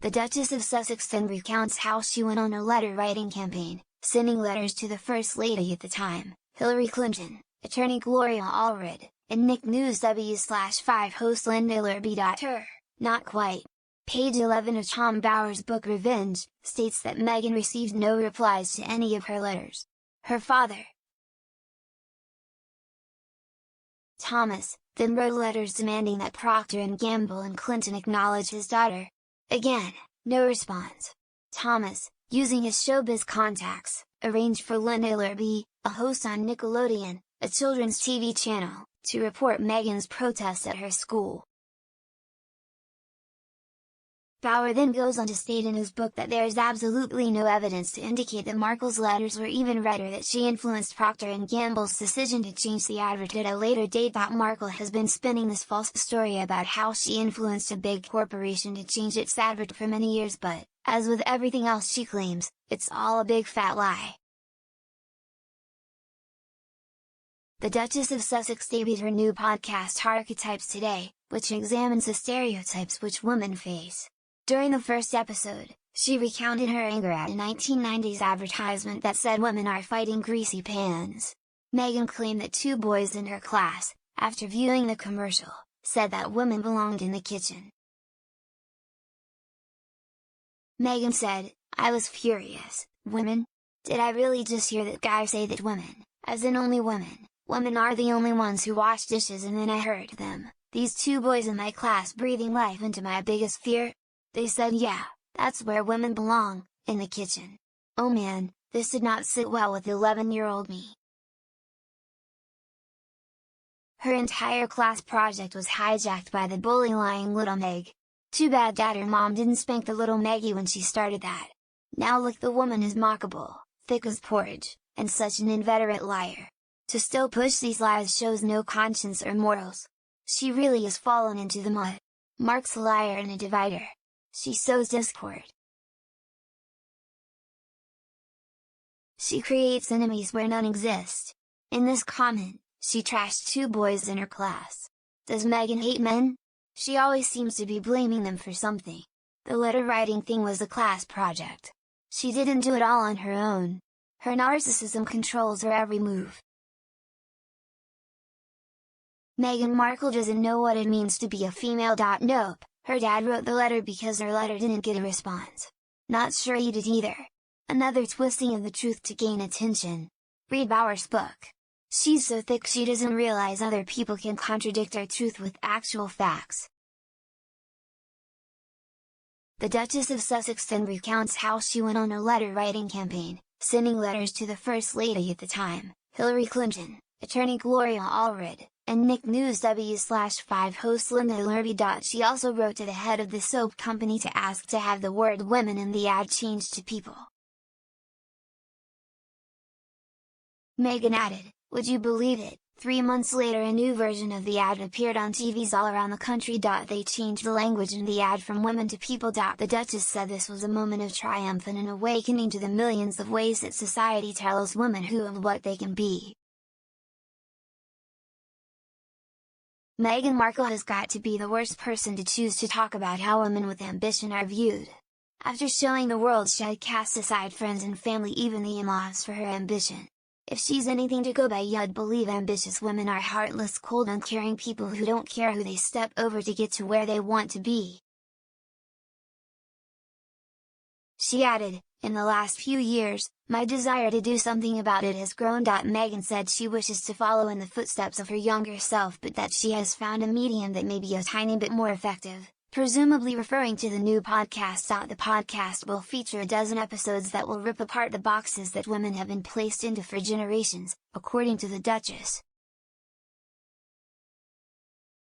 The Duchess of Sussex then recounts how she went on a letter-writing campaign, sending letters to the First Lady at the time, Hillary Clinton, attorney Gloria Allred, and Nick News W/5 host Linda Lerby. Her, not quite. Page 11 of Tom Bower's book Revenge, states that Meghan received no replies to any of her letters. Her father, Thomas, then wrote letters demanding that Procter & Gamble and Clinton acknowledge his daughter. Again, no response. Thomas, using his showbiz contacts, arranged for Linda Lerby, a host on Nickelodeon, a children's TV channel, to report Meghan's protest at her school. Bower then goes on to state in his book that there is absolutely no evidence to indicate that Markle's letters were even read or that she influenced Procter & Gamble's decision to change the advert at a later date. Markle has been spinning this false story about how she influenced a big corporation to change its advert for many years, but, as with everything else she claims, it's all a big fat lie. The Duchess of Sussex debuted her new podcast Archetypes today, which examines the stereotypes which women face. During the first episode, she recounted her anger at a 1990s advertisement that said women are fighting greasy pans. Meghan claimed that 2 boys in her class, after viewing the commercial, said that women belonged in the kitchen. Meghan said, "I was furious. Women? Did I really just hear that guy say that women, as in only women, women are the only ones who wash dishes, and then I heard them, these 2 boys in my class, breathing life into my biggest fear? They said, yeah, that's where women belong, in the kitchen. Oh man, this did not sit well with 11-year-old me." Her entire class project was hijacked by the bully-lying little Meg. Too bad Dad or Mom didn't spank the little Maggie when she started that. Now look, the woman is mockable, thick as porridge, and such an inveterate liar. To still push these lies shows no conscience or morals. She really has fallen into the mud. Mark's a liar and a divider. She sows discord. She creates enemies where none exist. In this comment, she trashed 2 boys in her class. Does Meghan hate men? She always seems to be blaming them for something. The letter writing thing was a class project. She didn't do it all on her own. Her narcissism controls her every move. Meghan Markle doesn't know what it means to be a female. Nope. Her dad wrote the letter because her letter didn't get a response. Not sure he did either. Another twisting of the truth to gain attention. Read Bower's book. She's so thick she doesn't realize other people can contradict her truth with actual facts. The Duchess of Sussex then recounts how she went on a letter-writing campaign, sending letters to the First Lady at the time, Hillary Clinton, attorney Gloria Allred, and Nick News W/5 host Linda Lerby. She also wrote to the head of the soap company to ask to have the word women in the ad changed to people. Meghan added, "Would you believe it, 3 months later a new version of the ad appeared on TVs all around the country. They changed the language in the ad from women to people." The Duchess said this was a moment of triumph and an awakening to the millions of ways that society tells women who and what they can be. Meghan Markle has got to be the worst person to choose to talk about how women with ambition are viewed. After showing the world she had cast aside friends and family, even the in-laws, for her ambition. If she's anything to go by, you'd believe ambitious women are heartless, cold, uncaring people who don't care who they step over to get to where they want to be. She added, "In the last few years, my desire to do something about it has grown." Meghan said she wishes to follow in the footsteps of her younger self, but that she has found a medium that may be a tiny bit more effective, presumably referring to the new podcast. The podcast will feature a dozen episodes that will rip apart the boxes that women have been placed into for generations, according to the Duchess.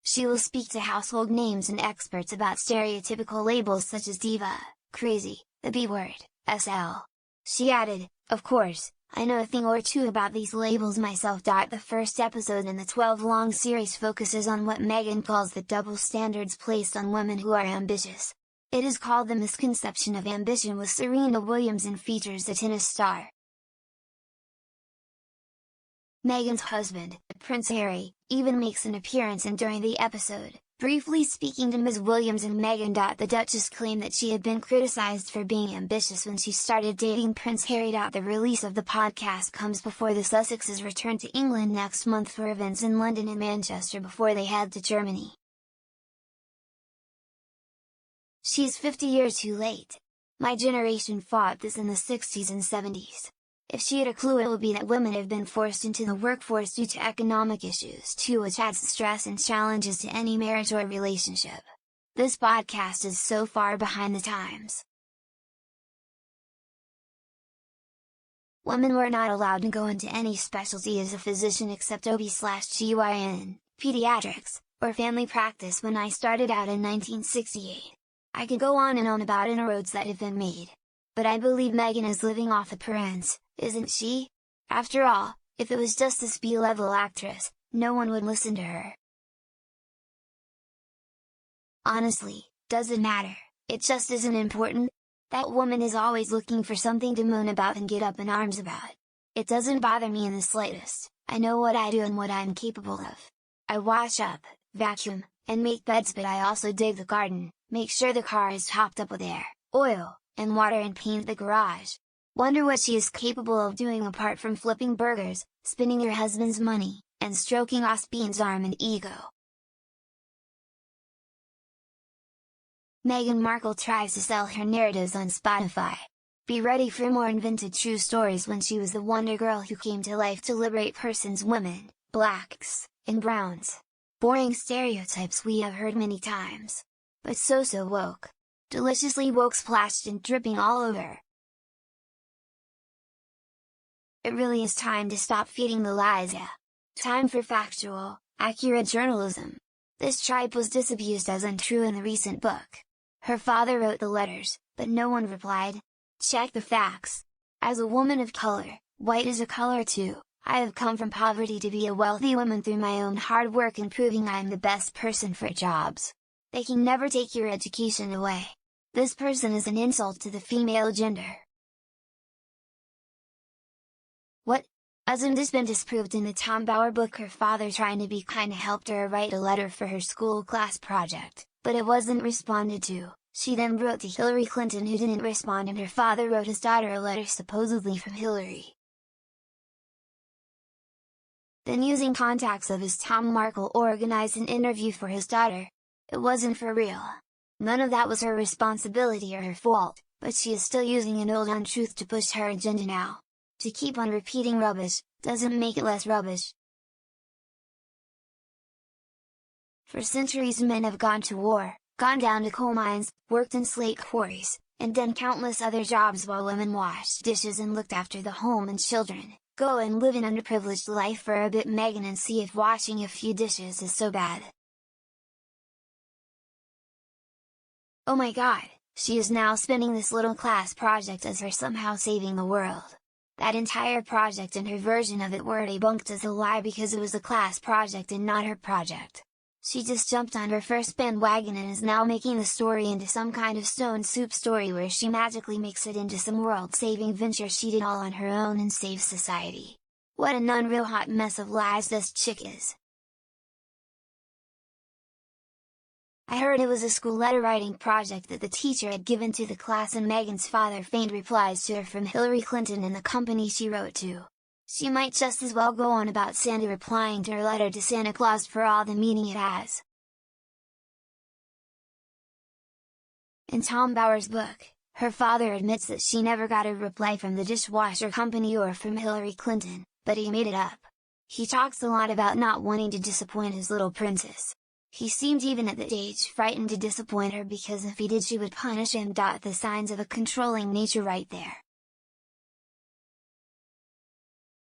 She will speak to household names and experts about stereotypical labels such as diva, crazy, the B-word, SL. She added, "Of course, I know a thing or two about these labels myself." The first episode in the 12-long series focuses on what Meghan calls the double standards placed on women who are ambitious. It is called The Misconception of Ambition with Serena Williams and features a tennis star. Meghan's husband, Prince Harry, even makes an appearance during the episode, Briefly speaking to Ms. Williams and Meghan. The Duchess claimed that she had been criticized for being ambitious when she started dating Prince Harry. The release of the podcast comes before the Sussexes return to England next month for events in London and Manchester before they head to Germany. She's 50 years too late. My generation fought this in the 60s and 70s. If she had a clue, it would be that women have been forced into the workforce due to economic issues too, which adds stress and challenges to any marriage or relationship. This podcast is so far behind the times. Women were not allowed to go into any specialty as a physician except OB/GYN, pediatrics, or family practice when I started out in 1968. I could go on and on about inroads that have been made. But I believe Meghan is living off the parents, isn't she? After all, if it was just this B-level actress, no one would listen to her. Honestly, does it matter? It just isn't important. That woman is always looking for something to moan about and get up in arms about. It doesn't bother me in the slightest. I know what I do and what I'm capable of. I wash up, vacuum, and make beds, but I also dig the garden, make sure the car is topped up with air, oil, and water, and paint the garage. Wonder what she is capable of doing apart from flipping burgers, spending your husband's money, and stroking Osbean's arm and ego. Meghan Markle tries to sell her narratives on Spotify. Be ready for more invented true stories when she was the Wonder Girl who came to life to liberate persons, women, blacks, and browns. Boring stereotypes we have heard many times. But so woke. Deliciously woke, splashed and dripping all over. It really is time to stop feeding the lies, yeah. Time for factual, accurate journalism. This tripe was disabused as untrue in the recent book. Her father wrote the letters, but no one replied. Check the facts. As a woman of color, white is a color too, I have come from poverty to be a wealthy woman through my own hard work and proving I am the best person for jobs. They can never take your education away. This person is an insult to the female gender. What? Hasn't this been disproved in the Tom Bower book? Her father, trying to be kind, helped her write a letter for her school class project, but it wasn't responded to. She then wrote to Hillary Clinton, who didn't respond, and her father wrote his daughter a letter supposedly from Hillary. Then, using contacts of his, Tom Markle organized an interview for his daughter. It wasn't for real. None of that was her responsibility or her fault, but she is still using an old untruth to push her agenda now. To keep on repeating rubbish, doesn't make it less rubbish. For centuries men have gone to war, gone down to coal mines, worked in slate quarries, and done countless other jobs while women washed dishes and looked after the home and children. Go and live an underprivileged life for a bit, Meghan, and see if washing a few dishes is so bad. Oh my god, she is now spinning this little class project as her somehow saving the world. That entire project and her version of it were debunked as a lie because it was a class project and not her project. She just jumped on her first bandwagon and is now making the story into some kind of stone soup story where she magically makes it into some world-saving venture she did all on her own and saves society. What an unreal hot mess of lies this chick is. I heard it was a school letter writing project that the teacher had given to the class, and Meghan's father feigned replies to her from Hillary Clinton and the company she wrote to. She might just as well go on about Santa replying to her letter to Santa Claus for all the meaning it has. In Tom Bower's book, her father admits that she never got a reply from the dishwasher company or from Hillary Clinton, but he made it up. He talks a lot about not wanting to disappoint his little princess. He seemed even at that age frightened to disappoint her because if he did she would punish him. The signs of a controlling nature right there.